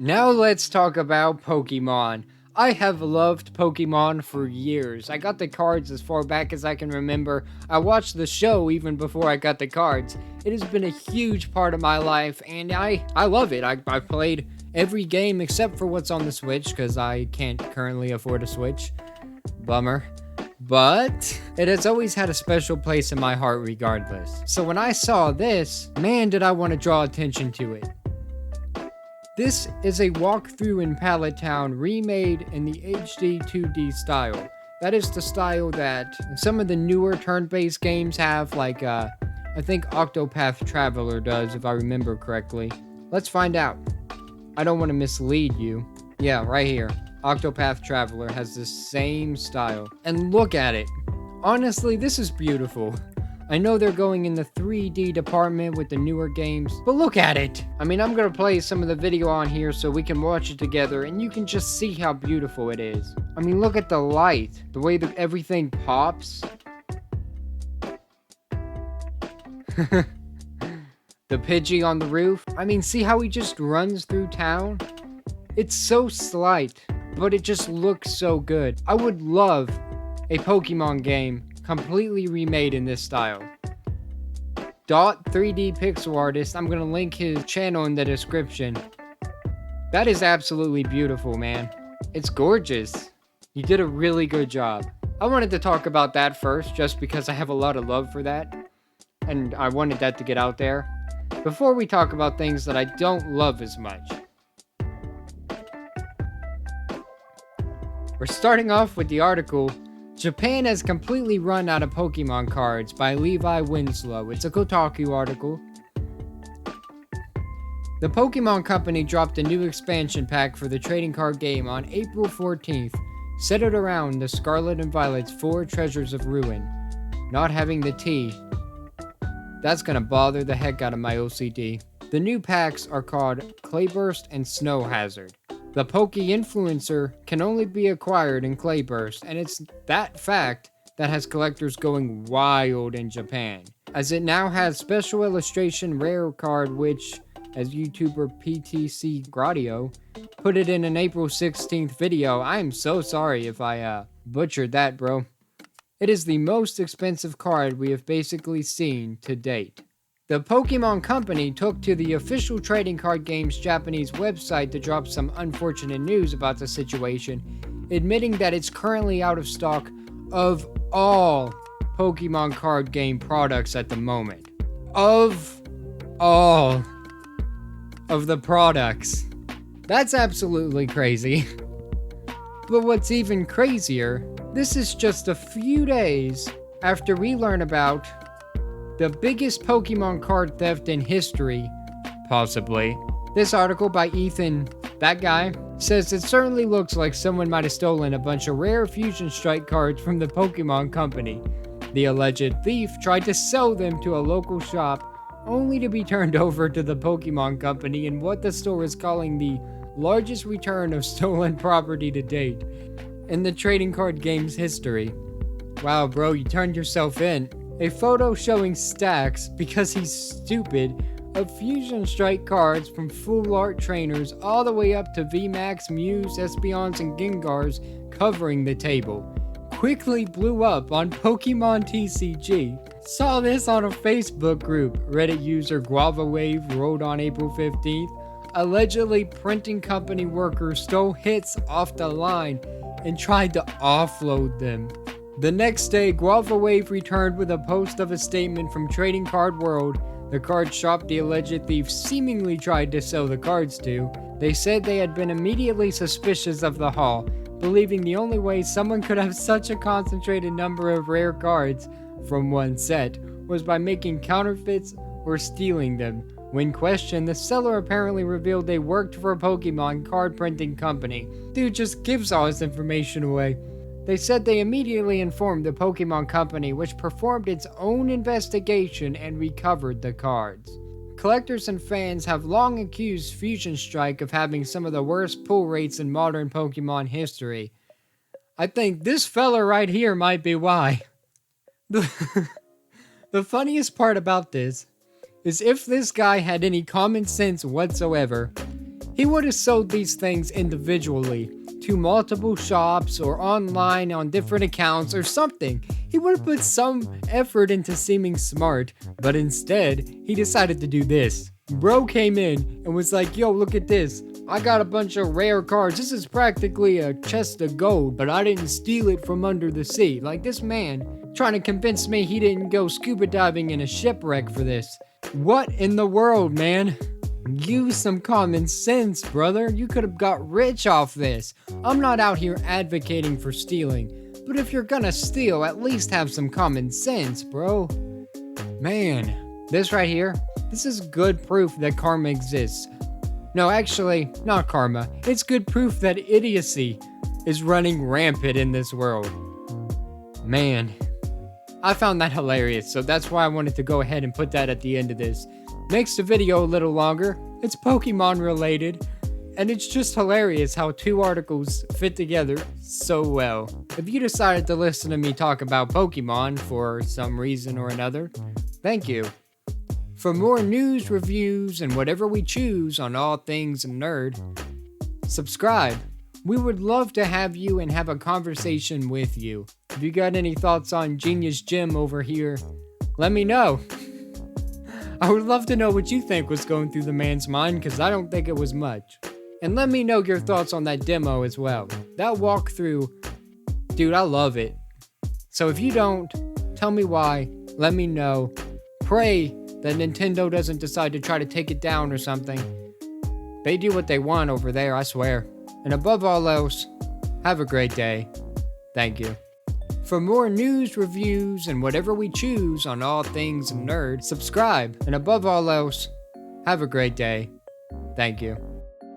Now let's talk about Pokemon. I have loved Pokemon for years. I got the cards as far back as I can remember. I watched the show even before I got the cards. It has been a huge part of my life, and I love it. I've played every game except for what's on the Switch, because I can't currently afford a Switch. Bummer. But it has always had a special place in my heart regardless. So when I saw this, man did I want to draw attention to it. This is a walkthrough in Pallet Town remade in the HD 2D style. That is the style that some of the newer turn-based games have, like I think Octopath Traveler does, if I remember correctly. Let's find out. I don't want to mislead you. Yeah, right here. Octopath Traveler has the same style. And look at it. Honestly, this is beautiful. I know they're going in the 3D department with the newer games, but look at it! I mean, I'm gonna play some of the video on here so we can watch it together and you can just see how beautiful it is. I mean, look at the light, the way that everything pops. The Pidgey on the roof. I mean, see how he just runs through town? It's so slight, but it just looks so good. I would love a Pokemon game completely remade in this style. Dot 3D pixel artist, I'm gonna link his channel in the description. That is absolutely beautiful, man. It's gorgeous. You did a really good job. I wanted to talk about that first, just because I have a lot of love for that, and I wanted that to get out there, before we talk about things that I don't love as much. We're starting off with the article, Japan has completely run out of Pokemon cards by Levi Winslow. It's a Kotaku article. The Pokemon Company dropped a new expansion pack for the trading card game on April 14th, centered around the Scarlet and Violet's 4 Treasures of Ruin. Not having the T. That's gonna bother the heck out of my OCD. The new packs are called Clayburst and Snow Hazard. The Poke Influencer can only be acquired in Clayburst, and it's that fact that has collectors going wild in Japan, as it now has special illustration rare card which, as YouTuber PTC Gradio put it in an April 16th video. I'm so sorry if I butchered that, bro. It is the most expensive card we have basically seen to date. The Pokemon Company took to the official trading card game's Japanese website to drop some unfortunate news about the situation, admitting that it's currently out of stock of all Pokemon card game products at the moment. Of all of the products. That's absolutely crazy. But what's even crazier, this is just a few days after we learn about the biggest Pokemon card theft in history, possibly. This article by Ethan, that guy, says it certainly looks like someone might have stolen a bunch of rare Fusion Strike cards from the Pokemon Company. The alleged thief tried to sell them to a local shop, only to be turned over to the Pokemon Company in what the store is calling the largest return of stolen property to date in the trading card game's history. Wow, bro, you turned yourself in. A photo showing stacks, because he's stupid, of Fusion Strike cards from full art trainers all the way up to VMAX, Mews, Espeons, and Gengars covering the table. Quickly blew up on Pokemon TCG. Saw this on a Facebook group. Reddit user Guava Wave wrote on April 15th, allegedly printing company workers stole hits off the line and tried to offload them. The next day, Guava Wave returned with a post of a statement from Trading Card World, the card shop the alleged thief seemingly tried to sell the cards to. They said they had been immediately suspicious of the haul, believing the only way someone could have such a concentrated number of rare cards from one set was by making counterfeits or stealing them. When questioned, the seller apparently revealed they worked for a Pokemon card printing company. Dude just gives all his information away. They said they immediately informed the Pokemon Company, which performed its own investigation and recovered the cards. Collectors and fans have long accused Fusion Strike of having some of the worst pull rates in modern Pokemon history. I think this fella right here might be why. The funniest part about this is if this guy had any common sense whatsoever, He would have sold these things individually to multiple shops or online on different accounts or something. He would have put some effort into seeming smart, but instead, he decided to do this. Bro came in and was like, yo, look at this. I got a bunch of rare cards. This is practically a chest of gold, but I didn't steal it from under the sea. Like this man trying to convince me he didn't go scuba diving in a shipwreck for this. What in the world, man? Use some common sense, brother. You could have got rich off this. I'm not out here advocating for stealing, but if you're gonna steal, at least have some common sense, bro. Man, this right here, this is good proof that karma exists. No, actually, not karma. It's good proof that idiocy is running rampant in this world. Man, I found that hilarious, so that's why I wanted to go ahead and put that at the end of this. Makes the video a little longer. It's Pokemon related, and it's just hilarious how two articles fit together so well. If you decided to listen to me talk about Pokemon for some reason or another, thank you. For more news, reviews, and whatever we choose on all things nerd, subscribe. We would love to have you and have a conversation with you. If you got any thoughts on Genius Jim over here, let me know. I would love to know what you think was going through the man's mind, because I don't think it was much. And let me know your thoughts on that demo as well. That walkthrough, dude, I love it. So if you don't, tell me why, let me know. Pray that Nintendo doesn't decide to try to take it down or something. They do what they want over there, I swear. And above all else, have a great day. Thank you. For more news, reviews, and whatever we choose on all things nerd, subscribe. And above all else, have a great day. Thank you.